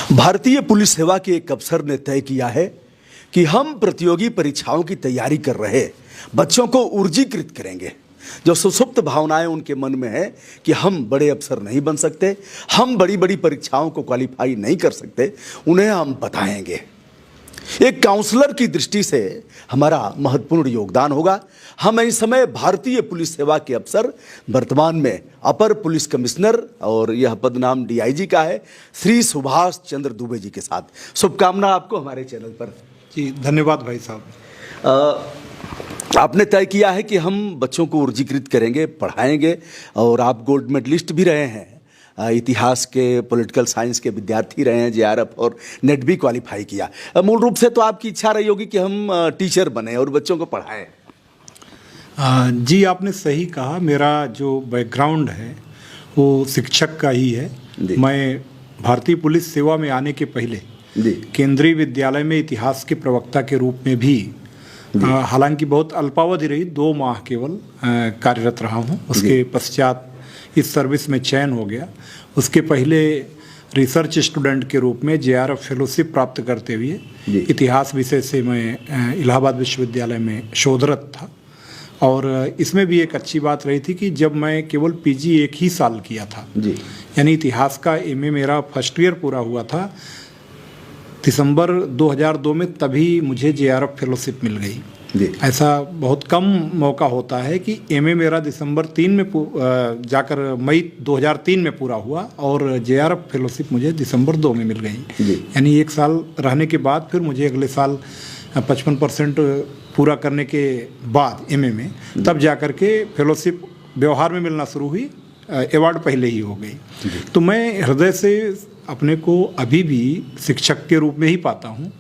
भारतीय पुलिस सेवा के एक अफसर ने तय किया है कि हम प्रतियोगी परीक्षाओं की तैयारी कर रहे बच्चों को ऊर्जीकृत करेंगे। जो सुसुप्त भावनाएं उनके मन में है कि हम बड़े अफसर नहीं बन सकते, हम बड़ी बड़ी परीक्षाओं को क्वालिफाई नहीं कर सकते, उन्हें हम बताएंगे। एक काउंसलर की दृष्टि से हमारा महत्वपूर्ण योगदान होगा। हम इस समय भारतीय पुलिस सेवा के अफसर, वर्तमान में अपर पुलिस कमिश्नर, और यह पद नाम डीआईजी का है, श्री सुभाष चंद्र दुबे जी के साथ। शुभकामना आपको हमारे चैनल पर। जी धन्यवाद भाई साहब। आपने तय किया है कि हम बच्चों को ऊर्जीकृत करेंगे, पढ़ाएंगे, और आप गोल्ड मेडलिस्ट भी रहे हैं, इतिहास के, पॉलिटिकल साइंस के विद्यार्थी रहे हैं, जेआरएफ और नेट भी क्वालिफाई किया। मूल रूप से तो आपकी इच्छा रही होगी कि हम टीचर बने और बच्चों को पढ़ाएं। जी आपने सही कहा। मेरा जो बैकग्राउंड है वो शिक्षक का ही है। मैं भारतीय पुलिस सेवा में आने के पहले केंद्रीय विद्यालय में इतिहास के प्रवक्ता के रूप में भी, हालांकि बहुत अल्पावधि रही, 2 माह केवल कार्यरत रहा हूँ। उसके पश्चात इस सर्विस में चयन हो गया। उसके पहले रिसर्च स्टूडेंट के रूप में जेआरएफ फेलोशिप प्राप्त करते हुए इतिहास विषय से मैं इलाहाबाद विश्वविद्यालय में शोधरत था। और इसमें भी एक अच्छी बात रही थी कि जब मैं केवल पीजी 1 ही साल किया था, यानी इतिहास का एमए मेरा फर्स्ट ईयर पूरा हुआ था दिसंबर 2002 में, तभी मुझे जेआरएफ फेलोशिप मिल गई। ऐसा बहुत कम मौका होता है कि एमए मेरा दिसंबर 3 में जाकर मई 2003 में पूरा हुआ और जेआरएफ फेलोशिप मुझे दिसंबर 2 में मिल गई। यानी 1 साल रहने के बाद फिर मुझे अगले साल 55% पूरा करने के बाद एमए में तब जाकर के फेलोशिप व्यवहार में मिलना शुरू हुई। अवार्ड पहले ही हो गई। तो मैं हृदय से अपने को अभी भी शिक्षक के रूप में ही पाता हूँ।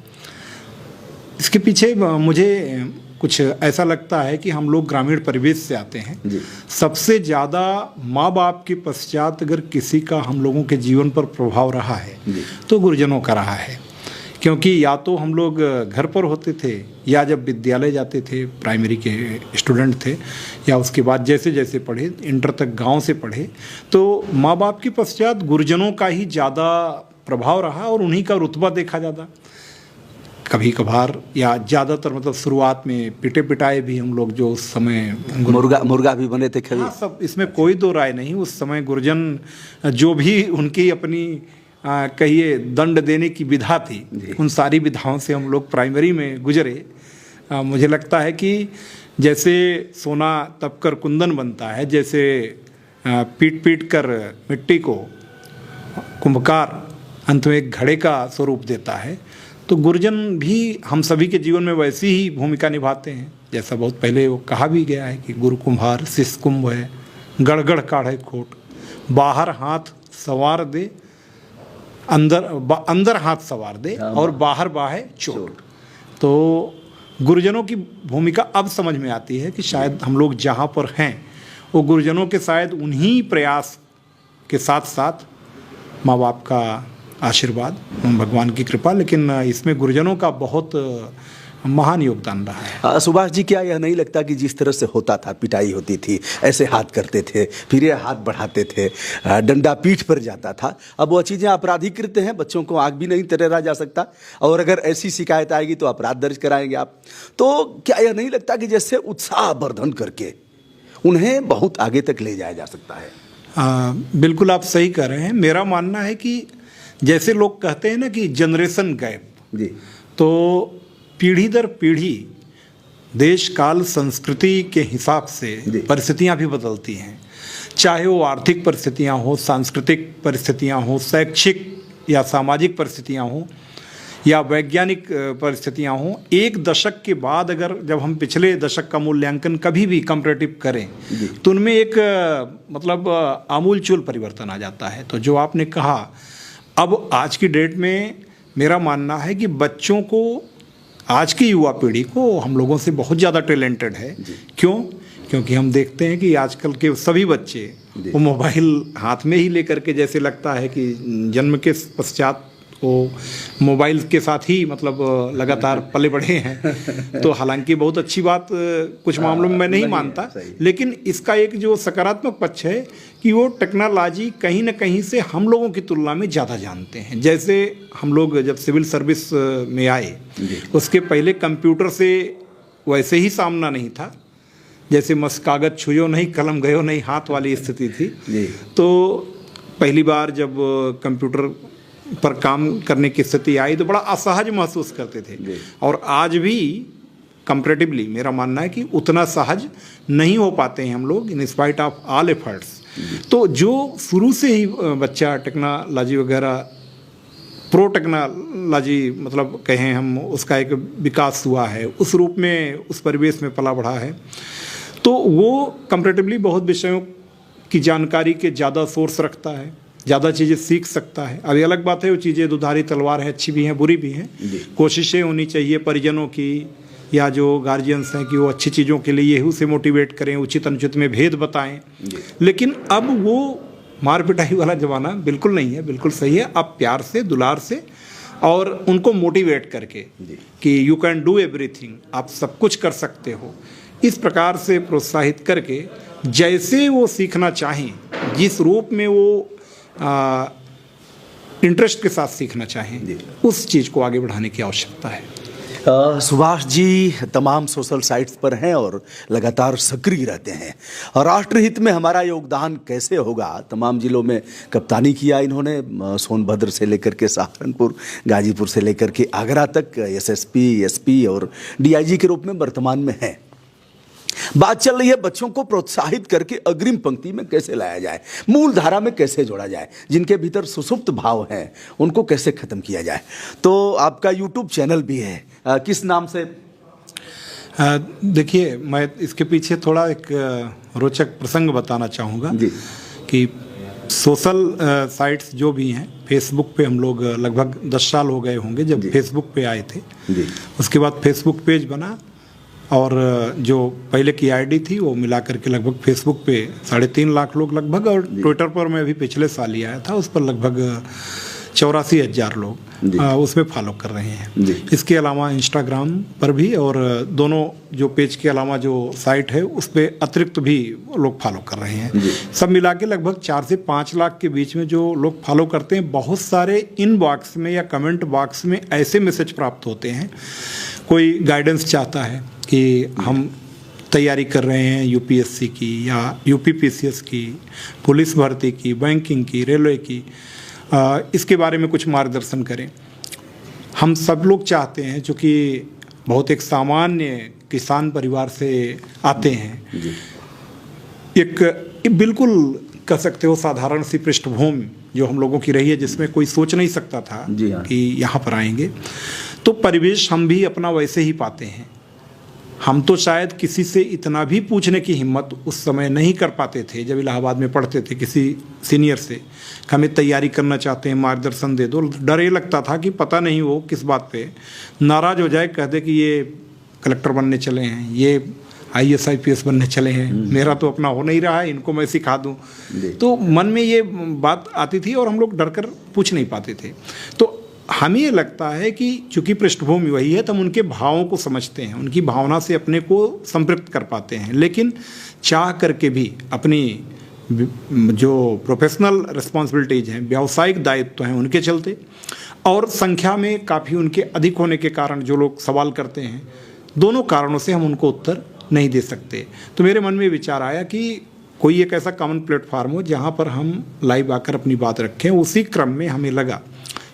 इसके पीछे मुझे कुछ ऐसा लगता है कि हम लोग ग्रामीण परिवेश से आते हैं। सबसे ज़्यादा माँ बाप के पश्चात अगर किसी का हम लोगों के जीवन पर प्रभाव रहा है तो गुरुजनों का रहा है। क्योंकि या तो हम लोग घर पर होते थे, या जब विद्यालय जाते थे, प्राइमरी के स्टूडेंट थे, या उसके बाद जैसे जैसे पढ़े, इंटर तक गांव से पढ़े, तो माँ बाप के पश्चात गुरुजनों का ही ज़्यादा प्रभाव रहा और उन्हीं का रुतबा देखा ज़्यादा। कभी कभार या ज़्यादातर मतलब शुरुआत में पिटे पिटाए भी हम लोग, जो उस समय मुर्गा भी बने थे कभी। हाँ, सब इसमें कोई दो राय नहीं। उस समय गुरुजन जो भी उनकी अपनी कहिए दंड देने की विधा थी, उन सारी विधाओं से हम लोग प्राइमरी में गुजरे। मुझे लगता है कि जैसे सोना तप कर कुंदन बनता है, जैसे पीट पीट कर मिट्टी को कुंभकार अंत में एक घड़े का स्वरूप देता है, तो गुरुजन भी हम सभी के जीवन में वैसी ही भूमिका निभाते हैं। जैसा बहुत पहले वो कहा भी गया है कि गुरु कुम्हार शिष्य कुंभ है, गड़गड़ काढ़े खोट, बाहर हाथ सवार दे, अंदर हाथ सवार दे, और बाहर बाहे चोट। तो गुरुजनों की भूमिका अब समझ में आती है कि शायद हम लोग जहाँ पर हैं वो गुरुजनों के शायद उन्हीं प्रयास के साथ साथ माँ बाप का आशीर्वाद, भगवान की कृपा, लेकिन इसमें गुरुजनों का बहुत महान योगदान रहा है। सुभाष जी, क्या यह नहीं लगता कि जिस तरह से होता था, पिटाई होती थी, ऐसे हाथ करते थे, फिर ये हाथ बढ़ाते थे, डंडा पीठ पर जाता था, अब वह चीज़ें आपराधिकृत हैं, बच्चों को आग भी नहीं तैरा जा सकता, और अगर ऐसी शिकायत आएगी तो अपराध दर्ज कराएंगे आप। तो क्या यह नहीं लगता कि जैसे उत्साह वर्धन करके उन्हें बहुत आगे तक ले जाया जा सकता है? बिल्कुल आप सही कह रहे हैं। मेरा मानना है कि जैसे लोग कहते हैं ना कि जनरेशन गैप, तो पीढ़ी दर पीढ़ी देश काल संस्कृति के हिसाब से परिस्थितियां भी बदलती हैं। चाहे वो आर्थिक परिस्थितियां हो, सांस्कृतिक परिस्थितियां हो, शैक्षिक या सामाजिक परिस्थितियां हो, या वैज्ञानिक परिस्थितियां हो। एक दशक के बाद अगर जब हम पिछले दशक का मूल्यांकन कभी भी कंपैरेटिव करें तो उनमें एक मतलब आमूलचूल परिवर्तन आ जाता है। तो जो आपने कहा, अब आज की डेट में मेरा मानना है कि बच्चों को, आज की युवा पीढ़ी को हम लोगों से बहुत ज़्यादा टैलेंटेड है। क्यों? क्योंकि हम देखते हैं कि आजकल के सभी बच्चे वो मोबाइल हाथ में ही लेकर के, जैसे लगता है कि जन्म के पश्चात वो मोबाइल के साथ ही मतलब लगातार पले बढ़े हैं। तो हालांकि बहुत अच्छी बात कुछ मामलों में मैं नहीं मानता, लेकिन इसका एक जो सकारात्मक पक्ष है कि वो टेक्नोलॉजी कहीं ना कहीं से हम लोगों की तुलना में ज़्यादा जानते हैं। जैसे हम लोग जब सिविल सर्विस में आए, उसके पहले कंप्यूटर से वैसे ही सामना नहीं था, जैसे मस कागज छुयो नहीं कलम गयो नहीं हाथ वाली स्थिति थी। तो पहली बार जब कंप्यूटर पर काम करने की स्थिति आई तो बड़ा असहज महसूस करते थे, और आज भी कंपैरेटिवली मेरा मानना है कि उतना सहज नहीं हो पाते हैं हम लोग in spite of all efforts. तो जो शुरू से ही बच्चा टेक्नोलॉजी वगैरह प्रो टेक्नोलॉजी मतलब कहें हम, उसका एक विकास हुआ है, उस रूप में उस परिवेश में पला बढ़ा है, तो वो कंपैरेटिवली बहुत विषयों की जानकारी के ज़्यादा सोर्स रखता है, ज़्यादा चीज़ें सीख सकता है। अभी अलग बात है वो चीज़ें दुधारी तलवार है, अच्छी भी हैं बुरी भी हैं। कोशिशें होनी चाहिए परिजनों की या जो गार्जियंस हैं कि वो अच्छी चीज़ों के लिए यही उसे मोटिवेट करें, उचित अनुचित में भेद बताएं। लेकिन अब वो मार पिटाई वाला ज़माना बिल्कुल नहीं है, बिल्कुल सही है। अब प्यार से, दुलार से और उनको मोटिवेट करके कि यू कैन डू एवरीथिंग, आप सब कुछ कर सकते हो, इस प्रकार से प्रोत्साहित करके जैसे वो सीखना चाहें, जिस रूप में वो इंटरेस्ट के साथ सीखना चाहें, उस चीज़ को आगे बढ़ाने की आवश्यकता है। सुभाष जी तमाम सोशल साइट्स पर हैं और लगातार सक्रिय रहते हैं, और राष्ट्रहित में हमारा योगदान कैसे होगा, तमाम जिलों में कप्तानी किया इन्होंने, सोनभद्र से लेकर के सहारनपुर, गाजीपुर से लेकर के आगरा तक एसएसपी, एसपी और डीआईजी के रूप में वर्तमान में हैं। बात चल रही है बच्चों को प्रोत्साहित करके अग्रिम पंक्ति में कैसे लाया जाए, मूल धारा में कैसे जोड़ा जाए, जिनके भीतर सुसुप्त भाव हैं उनको कैसे खत्म किया जाए। तो आपका यूट्यूब चैनल भी है, किस नाम से? देखिए, मैं इसके पीछे थोड़ा एक रोचक प्रसंग बताना चाहूँगा कि सोशल साइट्स जो भी हैं, फेसबुक पे हम लोग लगभग 10 साल हो गए होंगे जब फेसबुक पे आए थे। उसके बाद फेसबुक पेज बना, और जो पहले की आईडी थी वो मिला करके लगभग फेसबुक पे 3.5 लाख लोग लगभग, और ट्विटर पर मैं अभी पिछले साल ही आया था, उस पर लगभग 84,000 लोग उसमें फॉलो कर रहे हैं। इसके अलावा इंस्टाग्राम पर भी, और दोनों जो पेज के अलावा जो साइट है उस पर अतिरिक्त भी लोग फॉलो कर रहे हैं। सब मिला के लगभग 4 से 5 लाख के बीच में जो लोग फॉलो करते हैं। बहुत सारे इनबॉक्स में या कमेंट बॉक्स में ऐसे मैसेज प्राप्त होते हैं, कोई गाइडेंस चाहता है कि हम तैयारी कर रहे हैं यूपीएससी की या यूपीपीसीएस की, पुलिस भर्ती की, बैंकिंग की, रेलवे की, इसके बारे में कुछ मार्गदर्शन करें। हम सब लोग चाहते हैं, चूँकि बहुत एक सामान्य किसान परिवार से आते हैं, एक बिल्कुल कह सकते हो साधारण सी पृष्ठभूमि जो हम लोगों की रही है, जिसमें कोई सोच नहीं सकता था कि यहाँ पर आएंगे। तो परिवेश हम भी अपना वैसे ही पाते हैं। हम तो शायद किसी से इतना भी पूछने की हिम्मत उस समय नहीं कर पाते थे जब इलाहाबाद में पढ़ते थे, किसी सीनियर से हमें तैयारी करना चाहते हैं, मार्गदर्शन दे दो। डर ये लगता था कि पता नहीं वो किस बात पे नाराज़ हो जाए, कह दे कि ये कलेक्टर बनने चले हैं, ये IAS IPS बनने चले हैं, मेरा तो अपना हो नहीं रहा है, इनको मैं सिखा दूं। तो मन में ये बात आती थी और हम लोग डर कर पूछ नहीं पाते थे। तो हमें ये लगता है कि चूंकि पृष्ठभूमि वही है, तो हम उनके भावों को समझते हैं, उनकी भावना से अपने को संपृक्त कर पाते हैं, लेकिन चाह करके भी अपनी जो प्रोफेशनल रिस्पॉन्सिबिलिटीज हैं, व्यावसायिक दायित्व हैं, उनके चलते और संख्या में काफ़ी उनके अधिक होने के कारण जो लोग सवाल करते हैं, दोनों कारणों से हम उनको उत्तर नहीं दे सकते। तो मेरे मन में विचार आया कि कोई एक ऐसा कॉमन प्लेटफार्म हो जहाँ पर हम लाइव आकर अपनी बात रखें। उसी क्रम में हमें लगा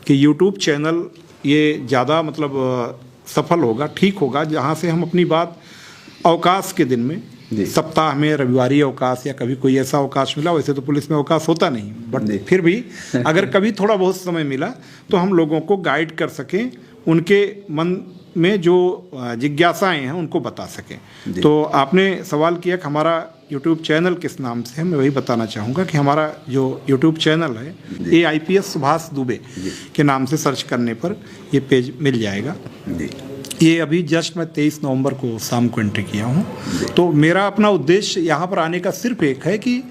कि यूट्यूब चैनल ये ज़्यादा मतलब सफल होगा, ठीक होगा, जहाँ से हम अपनी बात अवकाश के दिन में, सप्ताह में रविवारी अवकाश या कभी कोई ऐसा अवकाश मिला, वैसे तो पुलिस में अवकाश होता नहीं, बट फिर भी अगर कभी थोड़ा बहुत समय मिला तो हम लोगों को गाइड कर सकें, उनके मन में जो जिज्ञासाएं हैं उनको बता सकें। तो आपने सवाल किया कि हमारा यूट्यूब चैनल किस नाम से है, मैं वही बताना चाहूँगा कि हमारा जो यूट्यूब चैनल है AIPS सुभाष दुबे के नाम से सर्च करने पर ये पेज मिल जाएगा। ये अभी जस्ट मैं 23 नवंबर को शाम को एंट्री किया हूँ। तो मेरा अपना उद्देश्य यहाँ पर आने का सिर्फ एक है कि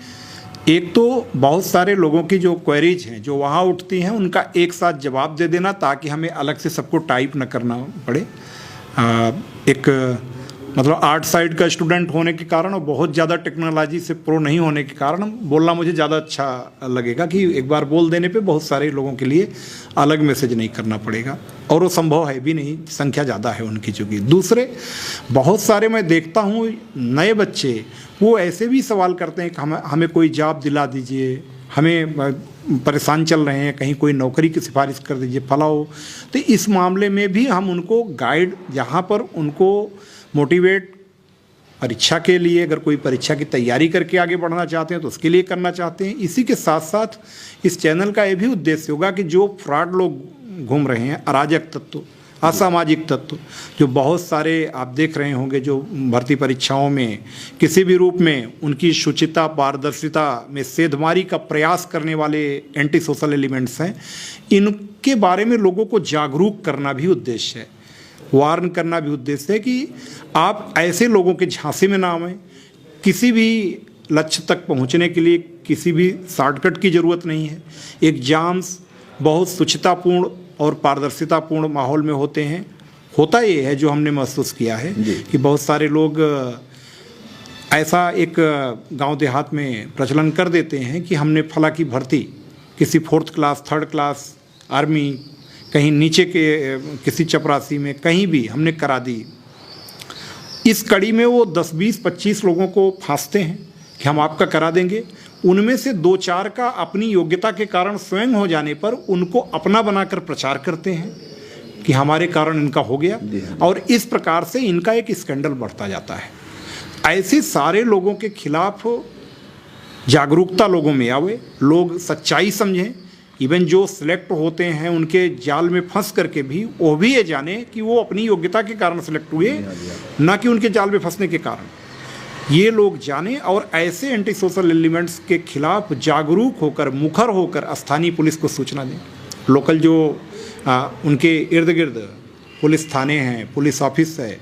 एक तो बहुत सारे लोगों की जो क्वेरीज हैं जो वहाँ उठती हैं उनका एक साथ जवाब दे देना ताकि हमें अलग से सबको टाइप न करना पड़े। एक मतलब आर्ट साइड का स्टूडेंट होने के कारण और बहुत ज़्यादा टेक्नोलॉजी से प्रो नहीं होने के कारण बोलना मुझे ज़्यादा अच्छा लगेगा कि एक बार बोल देने पे बहुत सारे लोगों के लिए अलग मैसेज नहीं करना पड़ेगा, और वो संभव है भी नहीं, संख्या ज़्यादा है उनकी चूँकि। दूसरे बहुत सारे मैं देखता हूँ नए बच्चे वो ऐसे भी सवाल करते हैं कि हमें कोई जॉब दिला दीजिए, हमें परेशान चल रहे हैं, कहीं कोई नौकरी की सिफारिश कर दीजिए फलाओ। तो इस मामले में भी हम उनको गाइड, जहाँ पर उनको मोटिवेट परीक्षा के लिए, अगर कोई परीक्षा की तैयारी करके आगे बढ़ना चाहते हैं तो उसके लिए करना चाहते हैं। इसी के साथ साथ इस चैनल का ये भी उद्देश्य होगा कि जो फ्रॉड लोग घूम रहे हैं, अराजक तत्व, असामाजिक तत्व, जो बहुत सारे आप देख रहे होंगे जो भर्ती परीक्षाओं में किसी भी रूप में उनकी शुचिता पारदर्शिता में सेधमारी का प्रयास करने वाले एंटी सोशल एलिमेंट्स हैं, इनके बारे में लोगों को जागरूक करना भी उद्देश्य है, वार्न करना भी उद्देश्य है कि आप ऐसे लोगों के झांसे में ना आएं। किसी भी लक्ष्य तक पहुंचने के लिए किसी भी शॉर्टकट की ज़रूरत नहीं है। एग्जाम्स बहुत शुचितापूर्ण और पारदर्शितापूर्ण माहौल में होते हैं। होता ये है जो हमने महसूस किया है कि बहुत सारे लोग ऐसा एक गांव देहात में प्रचलन कर देते हैं कि हमने फला की भर्ती किसी 4th class 3rd class army कहीं नीचे के किसी चपरासी में कहीं भी हमने करा दी। इस कड़ी में वो 10, 20, 25 लोगों को फांसते हैं कि हम आपका करा देंगे। उनमें से 2-4 का अपनी योग्यता के कारण स्वयं हो जाने पर उनको अपना बनाकर प्रचार करते हैं कि हमारे कारण इनका हो गया, और इस प्रकार से इनका एक स्कैंडल बढ़ता जाता है। ऐसे सारे लोगों के खिलाफ जागरूकता लोगों में आवे, लोग सच्चाई समझें। इवन जो सिलेक्ट होते हैं उनके जाल में फंस करके भी वो भी ये जाने कि वो अपनी योग्यता के कारण सिलेक्ट हुए, ना कि उनके जाल में फंसने के कारण। ये लोग जाने और ऐसे एंटी सोशल एलिमेंट्स के खिलाफ जागरूक होकर, मुखर होकर स्थानीय पुलिस को सूचना दें। लोकल जो उनके इर्द गिर्द पुलिस थाने हैं, पुलिस ऑफिस है,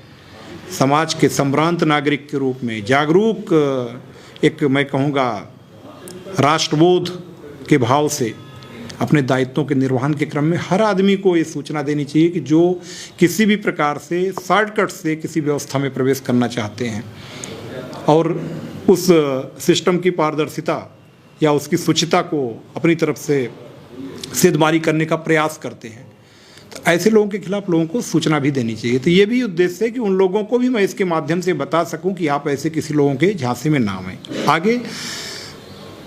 समाज के संभ्रांत नागरिक के रूप में जागरूक, एक मैं कहूँगा राष्ट्रबोध के भाव से अपने दायित्वों के निर्वहन के क्रम में हर आदमी को ये सूचना देनी चाहिए कि जो किसी भी प्रकार से शॉर्टकट से किसी व्यवस्था में प्रवेश करना चाहते हैं और उस सिस्टम की पारदर्शिता या उसकी शुचिता को अपनी तरफ से सेधमारी करने का प्रयास करते हैं, तो ऐसे लोगों के खिलाफ लोगों को सूचना भी देनी चाहिए। तो ये भी उद्देश्य है कि उन लोगों को भी मैं इसके माध्यम से बता सकूं कि आप ऐसे किसी लोगों के झांसे में ना आएं। आगे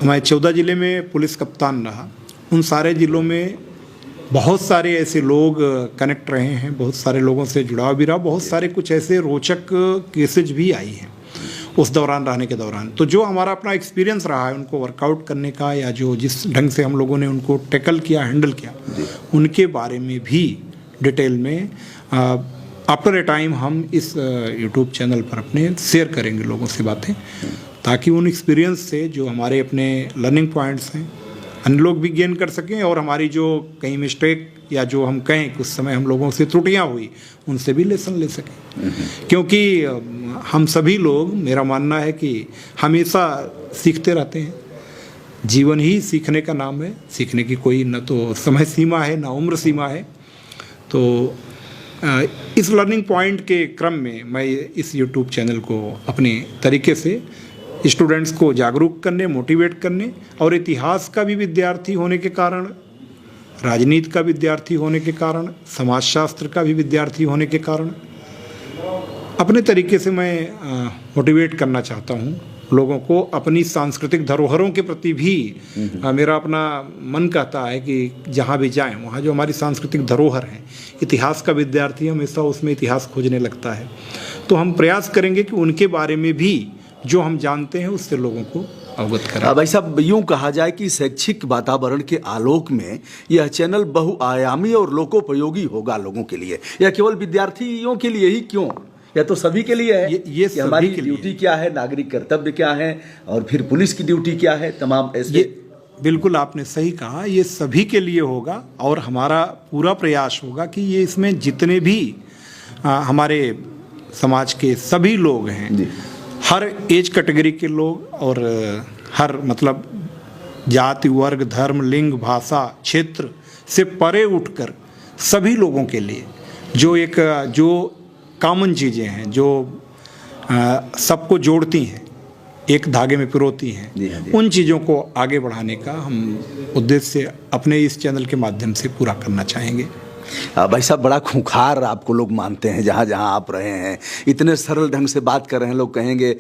मैं 14 ज़िले में पुलिस कप्तान रहा। उन सारे ज़िलों में बहुत सारे ऐसे लोग कनेक्ट रहे हैं, बहुत सारे लोगों से जुड़ाव भी रहा, बहुत सारे कुछ ऐसे रोचक केसेज भी आई हैं उस दौरान रहने के दौरान। तो जो हमारा अपना एक्सपीरियंस रहा है उनको वर्कआउट करने का, या जो जिस ढंग से हम लोगों ने उनको टैकल किया, हैंडल किया, उनके बारे में भी डिटेल में आफ्टर ए टाइम हम इस यूट्यूब चैनल पर अपने शेयर करेंगे लोगों से बातें, ताकि उन एक्सपीरियंस से जो हमारे अपने लर्निंग पॉइंट्स हैं अन्य लोग भी गेन कर सकें, और हमारी जो कहीं मिस्टेक या जो हम कहें कि उस समय हम लोगों से त्रुटियां हुई उनसे भी लेसन ले सकें। क्योंकि हम सभी लोग, मेरा मानना है कि हमेशा सीखते रहते हैं। जीवन ही सीखने का नाम है, सीखने की कोई न तो समय सीमा है न उम्र सीमा है। तो इस लर्निंग पॉइंट के क्रम में मैं इस यूट्यूब चैनल को अपने तरीके से स्टूडेंट्स को जागरूक करने, मोटिवेट करने, और इतिहास का भी विद्यार्थी होने के कारण, राजनीति का विद्यार्थी होने के कारण, समाजशास्त्र का भी विद्यार्थी होने के कारण अपने तरीके से मैं मोटिवेट करना चाहता हूँ लोगों को। अपनी सांस्कृतिक धरोहरों के प्रति भी मेरा अपना मन कहता है कि जहाँ भी जाएं वहाँ जो हमारी सांस्कृतिक धरोहर है, इतिहास का विद्यार्थी हमेशा उसमें इतिहास खोजने लगता है। तो हम प्रयास करेंगे कि उनके बारे में भी जो हम जानते हैं उससे लोगों को अवगत करें। भाई साहब, यूँ कहा जाए कि शैक्षिक वातावरण के आलोक में यह चैनल बहुआयामी और लोकोपयोगी होगा लोगों के लिए, या केवल विद्यार्थियों के लिए ही क्यों, या तो सभी के लिए है? ये हमारी ड्यूटी क्या है, नागरिक कर्तव्य क्या है, और फिर पुलिस की ड्यूटी क्या है, तमाम ऐसे। बिल्कुल आपने सही कहा, ये सभी के लिए होगा, और हमारा पूरा प्रयास होगा कि ये इसमें जितने भी हमारे समाज के सभी लोग हैं, हर एज कैटेगरी के लोग और हर मतलब जाति, वर्ग, धर्म, लिंग, भाषा, क्षेत्र से परे उठकर सभी लोगों के लिए जो कॉमन चीज़ें हैं, जो सबको जोड़ती हैं, एक धागे में पिरोती हैं, उन चीज़ों को आगे बढ़ाने का हम उद्देश्य अपने इस चैनल के माध्यम से पूरा करना चाहेंगे। भाई साहब, बड़ा खूंखार आपको लोग मानते हैं जहाँ जहाँ आप रहे हैं, इतने सरल ढंग से बात कर रहे हैं। लोग कहेंगे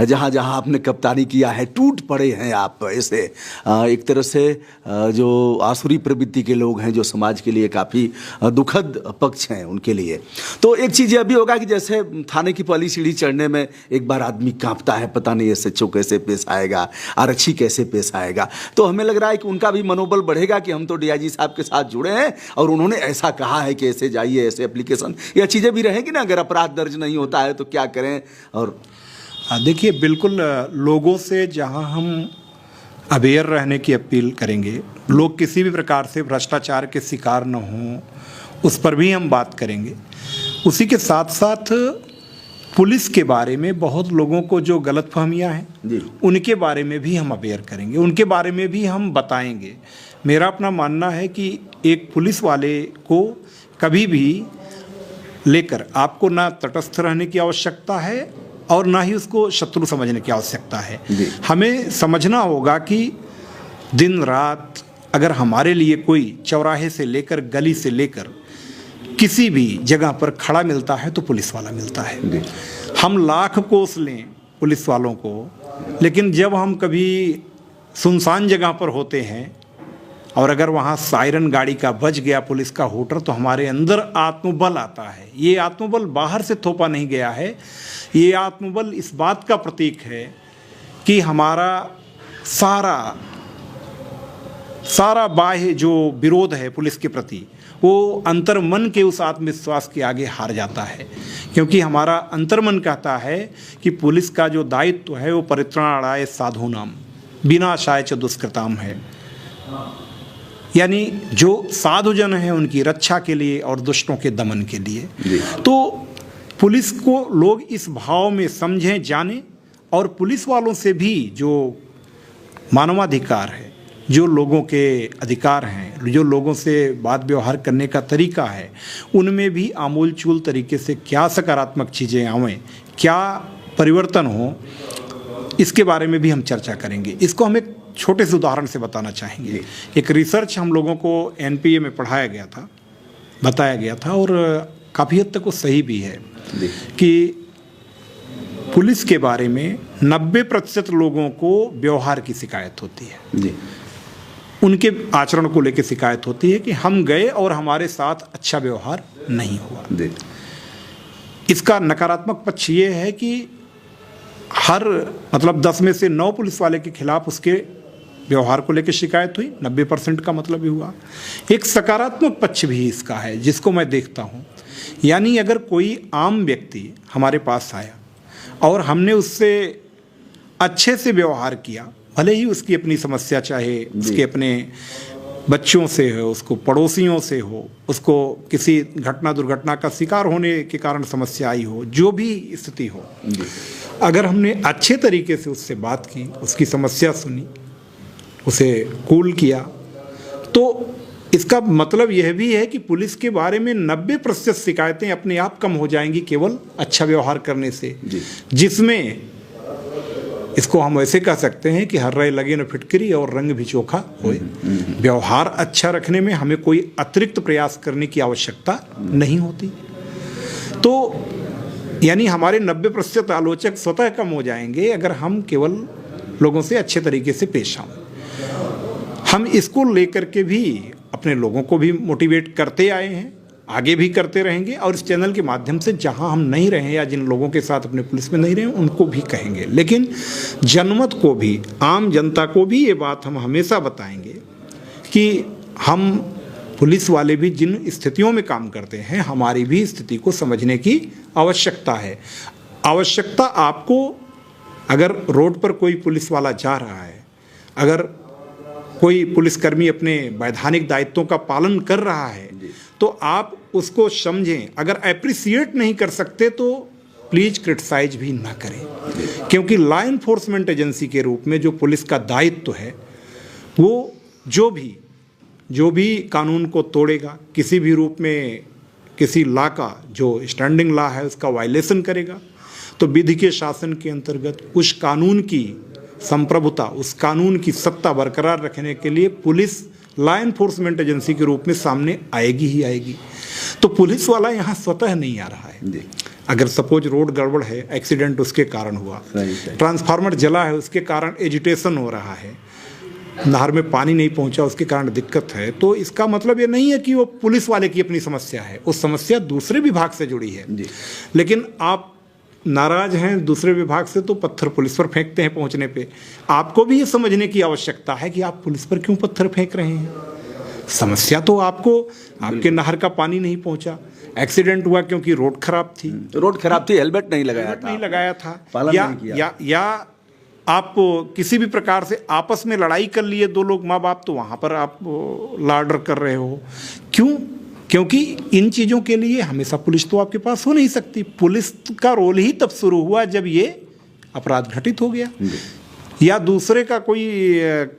जहाँ जहाँ आपने कप्तानी किया है टूट पड़े हैं आप। ऐसे एक तरह से जो आसुरी प्रवृत्ति के लोग हैं, जो समाज के लिए काफ़ी दुखद पक्ष हैं उनके लिए। तो एक चीज़ यह भी होगा कि जैसे थाने की पहली सीढ़ी चढ़ने में एक बार आदमी कांपता है, पता नहीं SHO कैसे पेश आएगा, आरक्षी कैसे पेश आएगा। तो हमें लग रहा है कि उनका भी मनोबल बढ़ेगा कि हम तो DIG साहब के साथ जुड़े हैं और उन्होंने ऐसा कहा है कि ऐसे जाइए, ऐसे एप्लीकेशन, यह चीज़ें भी रहेंगी ना। अगर अपराध दर्ज नहीं होता है तो क्या करें। और देखिए, बिल्कुल लोगों से जहां हम अवेयर रहने की अपील करेंगे, लोग किसी भी प्रकार से भ्रष्टाचार के शिकार न हों, उस पर भी हम बात करेंगे। उसी के साथ साथ पुलिस के बारे में बहुत लोगों को जो गलतफहमियां हैं, उनके बारे में भी हम अवेयर करेंगे, उनके बारे में भी हम बताएंगे। मेरा अपना मानना है कि एक पुलिस वाले को कभी भी लेकर आपको ना तटस्थ रहने की आवश्यकता है और ना ही उसको शत्रु समझने की आवश्यकता है। हमें समझना होगा कि दिन रात अगर हमारे लिए कोई चौराहे से लेकर, गली से लेकर किसी भी जगह पर खड़ा मिलता है तो पुलिस वाला मिलता है। हम लाख कोस लें पुलिस वालों को, लेकिन जब हम कभी सुनसान जगह पर होते हैं और अगर वहाँ सायरन गाड़ी का बज गया, पुलिस का हूटर, तो हमारे अंदर आत्मबल आता है। ये आत्मबल बाहर से थोपा नहीं गया है, ये आत्मबल इस बात का प्रतीक है कि हमारा सारा बाह्य जो विरोध है पुलिस के प्रति, वो अंतर्मन के उस आत्मविश्वास के आगे हार जाता है। क्योंकि हमारा अंतर्मन कहता है कि पुलिस का जो दायित्व है वो परित्राणाय साधूनाम विनाशाय च दुष्कृताम है, यानी जो साधुजन हैं उनकी रक्षा के लिए और दुष्टों के दमन के लिए। तो पुलिस को लोग इस भाव में समझें, जानें, और पुलिस वालों से भी जो मानवाधिकार है, जो लोगों के अधिकार हैं, जो लोगों से बात व्यवहार करने का तरीका है, उनमें भी आमूल चूल तरीके से क्या सकारात्मक चीज़ें आवें, क्या परिवर्तन हो, इसके बारे में भी हम चर्चा करेंगे। इसको हम एक छोटे से उदाहरण से बताना चाहेंगे। एक रिसर्च हम लोगों को NPA में पढ़ाया गया था, बताया गया था, और काफ़ी हद तक वो सही भी है कि पुलिस के बारे में 90% लोगों को व्यवहार की शिकायत होती है। उनके आचरण को लेकर शिकायत होती है कि हम गए और हमारे साथ अच्छा व्यवहार नहीं हुआ। इसका नकारात्मक पक्ष ये है कि मतलब 10 में से 9 पुलिस वाले के खिलाफ उसके व्यवहार को लेकर शिकायत हुई, 90% का मतलब ही हुआ। एक सकारात्मक पक्ष भी इसका है जिसको मैं देखता हूँ, यानी अगर कोई आम व्यक्ति हमारे पास आया और हमने उससे अच्छे से व्यवहार किया, भले ही उसकी अपनी समस्या, चाहे उसके अपने बच्चों से हो, उसको पड़ोसियों से हो, उसको किसी घटना दुर्घटना का शिकार होने के कारण समस्या आई हो, जो भी स्थिति हो, अगर हमने अच्छे तरीके से उससे बात की, उसकी समस्या सुनी, उसे कूल किया, तो इसका मतलब यह भी है कि पुलिस के बारे में 90% शिकायतें अपने आप कम हो जाएंगी केवल अच्छा व्यवहार करने से, जिसमें इसको हम ऐसे कह सकते हैं कि हर राय लगे न फिटकरी और रंग भी चोखा होए। व्यवहार अच्छा रखने में हमें कोई अतिरिक्त प्रयास करने की आवश्यकता नहीं होती। तो यानी हमारे 90% आलोचक स्वतः कम हो जाएंगे अगर हम केवल लोगों से अच्छे तरीके से पेश आएं। हम इसको लेकर के भी अपने लोगों को भी मोटिवेट करते आए हैं, आगे भी करते रहेंगे, और इस चैनल के माध्यम से जहां हम नहीं रहे या जिन लोगों के साथ अपने पुलिस में नहीं रहे उनको भी कहेंगे। लेकिन जनमत को भी, आम जनता को भी ये बात हम हमेशा बताएंगे कि हम पुलिस वाले भी जिन स्थितियों में काम करते हैं, हमारी भी स्थिति को समझने की आवश्यकता है। आवश्यकता आपको, अगर रोड पर कोई पुलिस वाला जा रहा है, अगर कोई पुलिसकर्मी अपने वैधानिक दायित्वों का पालन कर रहा है, तो आप उसको समझें। अगर एप्रिसिएट नहीं कर सकते तो प्लीज क्रिटिसाइज भी ना करें, क्योंकि लॉ एनफोर्समेंट एजेंसी के रूप में जो पुलिस का दायित्व है वो जो भी कानून को तोड़ेगा, किसी भी रूप में किसी लॉ का जो स्टैंडिंग लॉ है उसका वायलेशन करेगा, तो विधि के शासन के अंतर्गत उस कानून की संप्रभुता, उस कानून की सत्ता बरकरार रखने के लिए पुलिस लॉ एनफोर्समेंट एजेंसी के रूप में सामने आएगी ही आएगी। तो पुलिस वाला यहाँ स्वतः नहीं आ रहा है। अगर सपोज रोड गड़बड़ है, एक्सीडेंट उसके कारण हुआ, ट्रांसफार्मर जला है उसके कारण एजिटेशन हो रहा है, नहर में पानी नहीं पहुंचा उसके कारण दिक्कत है, तो इसका मतलब ये नहीं है कि वो पुलिस वाले की अपनी समस्या है, वो समस्या दूसरे विभाग से जुड़ी है। लेकिन आप नाराज हैं दूसरे विभाग से तो पत्थर पुलिस पर फेंकते हैं पहुंचने पे। आपको भी ये समझने की आवश्यकता है कि आप पुलिस पर क्यों पत्थर फेंक रहे हैं। समस्या तो आपको, आपके नहर का पानी नहीं पहुंचा, एक्सीडेंट हुआ क्योंकि रोड खराब थी, हेलमेट नहीं लगाया था, या आप किसी भी प्रकार से आपस में लड़ाई कर लिए दो लोग माँ बाप, तो वहाँ पर आप लार्डर कर रहे हो। क्यों? क्योंकि इन चीज़ों के लिए हमेशा पुलिस तो आपके पास हो नहीं सकती। पुलिस का रोल ही तब शुरू हुआ जब ये अपराध घटित हो गया, या दूसरे का कोई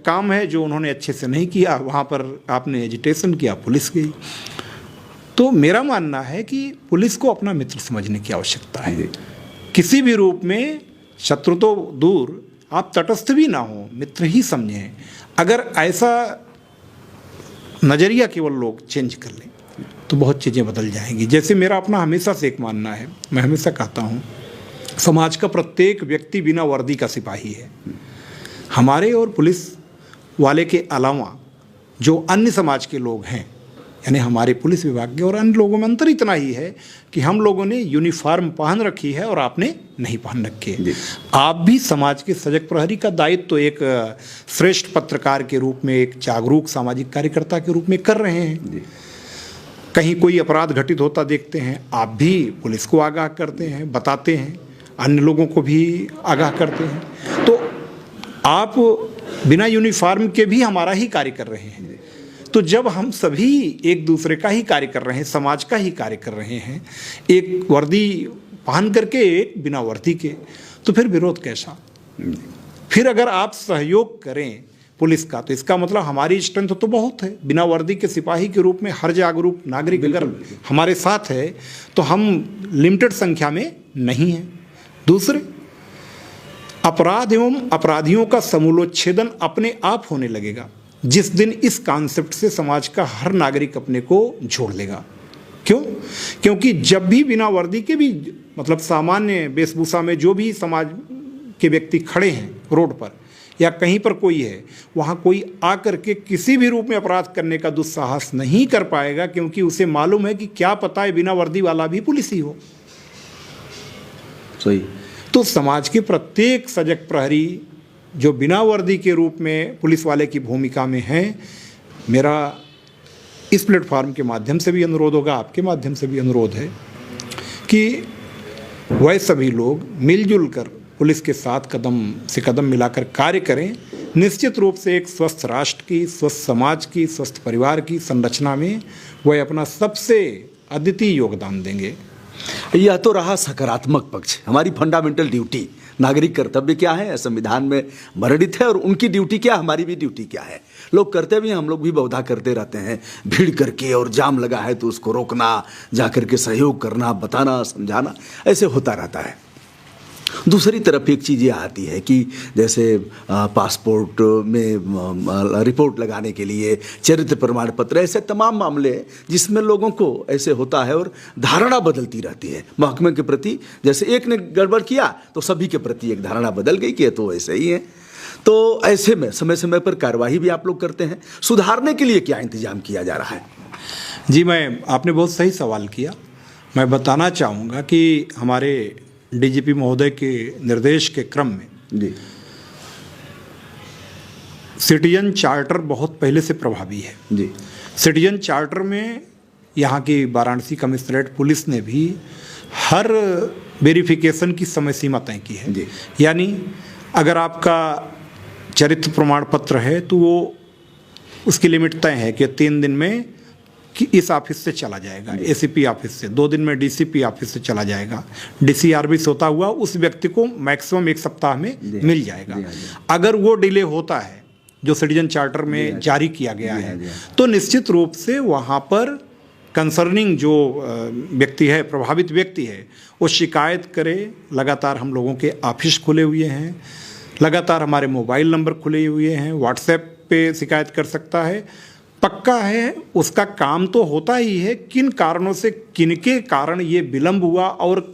काम है जो उन्होंने अच्छे से नहीं किया, वहाँ पर आपने एजिटेशन किया, पुलिस गई। तो मेरा मानना है कि पुलिस को अपना मित्र समझने की आवश्यकता है। किसी भी रूप में, शत्रु तो दूर, आप तटस्थ भी ना हो, मित्र ही समझें। अगर ऐसा नज़रिया केवल लोग चेंज कर लें तो बहुत चीज़ें बदल जाएंगी। जैसे मेरा अपना हमेशा से एक मानना है, मैं हमेशा कहता हूँ, समाज का प्रत्येक व्यक्ति बिना वर्दी का सिपाही है। हमारे और पुलिस वाले के अलावा जो अन्य समाज के लोग हैं, यानी हमारे पुलिस विभाग के और अन्य लोगों में अंतर इतना ही है कि हम लोगों ने यूनिफॉर्म पहन रखी है और आपने नहीं पहन रखी है। आप भी समाज के सजग प्रहरी का दायित्व तो एक श्रेष्ठ पत्रकार के रूप में, एक जागरूक सामाजिक कार्यकर्ता के रूप में कर रहे हैं। कहीं कोई अपराध घटित होता देखते हैं, आप भी पुलिस को आगाह करते हैं, बताते हैं, अन्य लोगों को भी आगाह करते हैं। तो आप बिना यूनिफॉर्म के भी हमारा ही कार्य कर रहे हैं। तो जब हम सभी एक दूसरे का ही कार्य कर रहे हैं, समाज का ही कार्य कर रहे हैं, एक वर्दी पहन करके एक बिना वर्दी के, तो फिर विरोध कैसा? फिर अगर आप सहयोग करें पुलिस का, तो इसका मतलब हमारी स्ट्रेंथ तो बहुत है। बिना वर्दी के सिपाही के रूप में हर जागरूक नागरिक अगर हमारे साथ है तो हम लिमिटेड संख्या में नहीं हैं। दूसरे, अपराध एवं अपराधियों का समूलोच्छेदन अपने आप होने लगेगा जिस दिन इस कॉन्सेप्ट से समाज का हर नागरिक अपने को जोड़ लेगा। क्यों? क्योंकि जब भी बिना वर्दी के भी, मतलब सामान्य वेशभूषा में जो भी समाज के व्यक्ति खड़े हैं रोड पर या कहीं पर कोई है, वहाँ कोई आकर के किसी भी रूप में अपराध करने का दुस्साहस नहीं कर पाएगा, क्योंकि उसे मालूम है कि क्या पता है बिना वर्दी वाला भी पुलिस ही हो। सही। तो समाज के प्रत्येक सजग प्रहरी जो बिना वर्दी के रूप में पुलिस वाले की भूमिका में हैं, मेरा इस प्लेटफॉर्म के माध्यम से भी अनुरोध होगा, आपके माध्यम से भी अनुरोध है कि वह सभी लोग मिलजुल कर पुलिस के साथ कदम से कदम मिलाकर कार्य करें। निश्चित रूप से एक स्वस्थ राष्ट्र की, स्वस्थ समाज की, स्वस्थ परिवार की संरचना में वह अपना सबसे अद्वितीय योगदान देंगे। यह तो रहा सकारात्मक पक्ष। हमारी फंडामेंटल ड्यूटी, नागरिक कर्तव्य क्या है, संविधान में वर्णित है, और उनकी ड्यूटी क्या, हमारी भी ड्यूटी क्या है। लोग करते भी हैं, हम लोग भी बहुधा करते रहते हैं, भीड़ करके, और जाम लगा है तो उसको रोकना, जाकर के सहयोग करना, बताना, समझाना, ऐसे होता रहता है। दूसरी तरफ एक चीज़ ये आती है कि जैसे पासपोर्ट में रिपोर्ट लगाने के लिए, चरित्र प्रमाण पत्र, ऐसे तमाम मामले जिसमें लोगों को ऐसे होता है और धारणा बदलती रहती है महकमे के प्रति। जैसे एक ने गड़बड़ किया तो सभी के प्रति एक धारणा बदल गई कि ये तो ऐसे ही है। तो ऐसे में समय समय पर कार्यवाही भी आप लोग करते हैं। सुधारने के लिए क्या इंतजाम किया जा रहा है? जी, आपने बहुत सही सवाल किया। मैं बताना चाहूँगा कि हमारे डीजीपी महोदय के निर्देश के क्रम में जी सिटीजन चार्टर बहुत पहले से प्रभावी है। जी, सिटीजन चार्टर में यहाँ की वाराणसी कमिश्नरेट पुलिस ने भी हर वेरिफिकेशन की समय सीमा तय की है। जी। यानी अगर आपका चरित्र प्रमाण पत्र है तो वो उसकी लिमिट तय है कि 3 दिन में कि इस ऑफिस से चला जाएगा, एसीपी ऑफिस से, 2 दिन में डीसीपी ऑफिस से चला जाएगा, डीसीआरबी से होता हुआ उस व्यक्ति को मैक्सिमम 1 सप्ताह में मिल जाएगा। अगर वो डिले होता है जो सिटीजन चार्टर में जारी किया गया है, तो निश्चित रूप से वहाँ पर कंसर्निंग जो व्यक्ति है, प्रभावित व्यक्ति है, वो शिकायत करे। लगातार हम लोगों के ऑफिस खुले हुए हैं, लगातार हमारे मोबाइल नंबर खुले हुए हैं, व्हाट्सएप पे शिकायत कर सकता है। पक्का है उसका काम तो होता ही है, किन कारणों से, किनके कारण ये विलंब हुआ और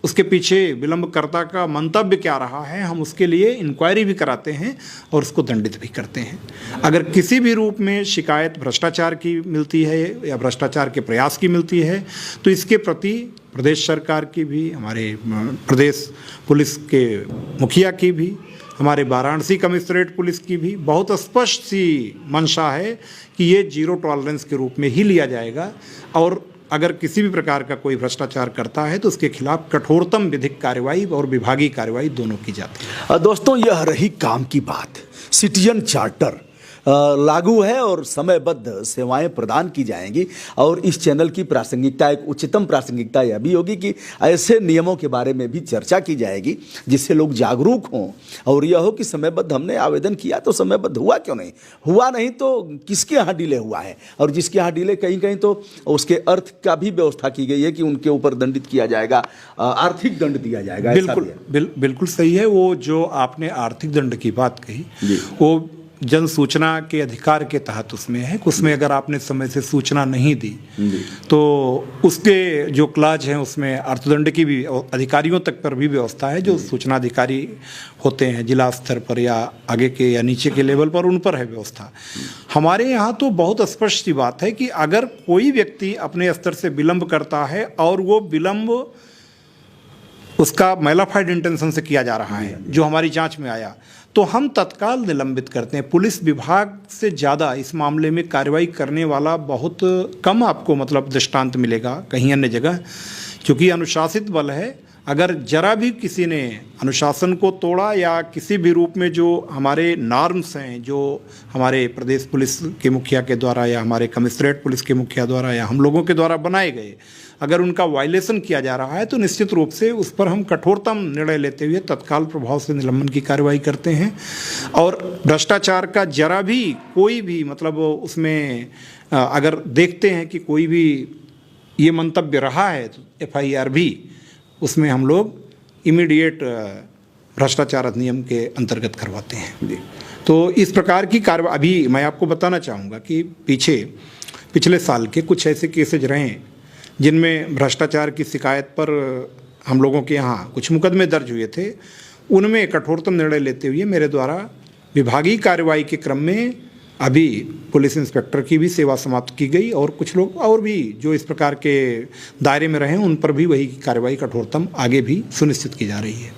उसके पीछे विलंबकर्ता का मंतव्य क्या रहा है, हम उसके लिए इंक्वायरी भी कराते हैं और उसको दंडित भी करते हैं। अगर किसी भी रूप में शिकायत भ्रष्टाचार की मिलती है या भ्रष्टाचार के प्रयास की मिलती है, तो इसके प्रति प्रदेश सरकार की भी, हमारे प्रदेश पुलिस के मुखिया की भी, हमारे वाराणसी कमिश्नरेट पुलिस की भी बहुत स्पष्ट सी मंशा है कि ये जीरो टॉलरेंस के रूप में ही लिया जाएगा और अगर किसी भी प्रकार का कोई भ्रष्टाचार करता है तो उसके खिलाफ कठोरतम विधिक कार्रवाई और विभागीय कार्रवाई दोनों की जाती है। दोस्तों, यह रही काम की बात। सिटीजन चार्टर लागू है और समयबद्ध सेवाएं प्रदान की जाएंगी और इस चैनल की प्रासंगिकता, एक उच्चतम प्रासंगिकता यह भी होगी कि ऐसे नियमों के बारे में भी चर्चा की जाएगी जिससे लोग जागरूक हों और यह हो कि समयबद्ध हमने आवेदन किया तो समयबद्ध हुआ क्यों नहीं, हुआ नहीं तो किसके यहाँ डिले हुआ है, और जिसके यहाँ डिले कहीं कहीं तो उसके अर्थ का भी व्यवस्था की गई है कि उनके ऊपर दंडित किया जाएगा, आर्थिक दंड दिया जाएगा। बिल्कुल सही है। वो जो आपने आर्थिक दंड की बात कही, वो जन सूचना के अधिकार के तहत उसमें है। उसमें अगर आपने समय से सूचना नहीं दी तो उसके जो क्लाज हैं उसमें अर्थदंड की भी, अधिकारियों तक पर भी व्यवस्था है। जो सूचना अधिकारी होते हैं जिला स्तर पर या आगे के या नीचे के लेवल पर, उन पर है व्यवस्था। हमारे यहाँ तो बहुत स्पष्ट सी बात है कि अगर कोई व्यक्ति अपने स्तर से विलंब करता है और वो विलंब उसका मैलाफाइड इंटेंशन से किया जा रहा है, जो हमारी जांच में आया, तो हम तत्काल निलंबित करते हैं। पुलिस विभाग से ज़्यादा इस मामले में कार्रवाई करने वाला बहुत कम आपको मतलब दृष्टांत मिलेगा कहीं अन्य जगह, क्योंकि अनुशासित बल है। अगर जरा भी किसी ने अनुशासन को तोड़ा या किसी भी रूप में जो हमारे नॉर्म्स हैं, जो हमारे प्रदेश पुलिस के मुखिया के द्वारा या हमारे कमिश्नरेट पुलिस के मुखिया द्वारा या हम लोगों के द्वारा बनाए गए, अगर उनका वायलेशन किया जा रहा है तो निश्चित रूप से उस पर हम कठोरतम निर्णय लेते हुए तत्काल प्रभाव से निलंबन की कार्रवाई करते हैं। और भ्रष्टाचार का जरा भी कोई भी मतलब उसमें अगर देखते हैं कि कोई भी ये मंतव्य रहा है तो FIR भी उसमें हम लोग इमीडिएट भ्रष्टाचार अधिनियम के अंतर्गत करवाते हैं। तो इस प्रकार की कार्रवाई, अभी मैं आपको बताना चाहूँगा कि पिछले साल के कुछ ऐसे केसेज रहे हैं जिनमें भ्रष्टाचार की शिकायत पर हम लोगों के यहाँ कुछ मुकदमे दर्ज हुए थे। उनमें कठोरतम निर्णय लेते हुए मेरे द्वारा विभागीय कार्रवाई के क्रम में अभी पुलिस इंस्पेक्टर की भी सेवा समाप्त की गई और कुछ लोग और भी जो इस प्रकार के दायरे में रहे उन पर भी वही कार्रवाई कठोरतम आगे भी सुनिश्चित की जा रही है।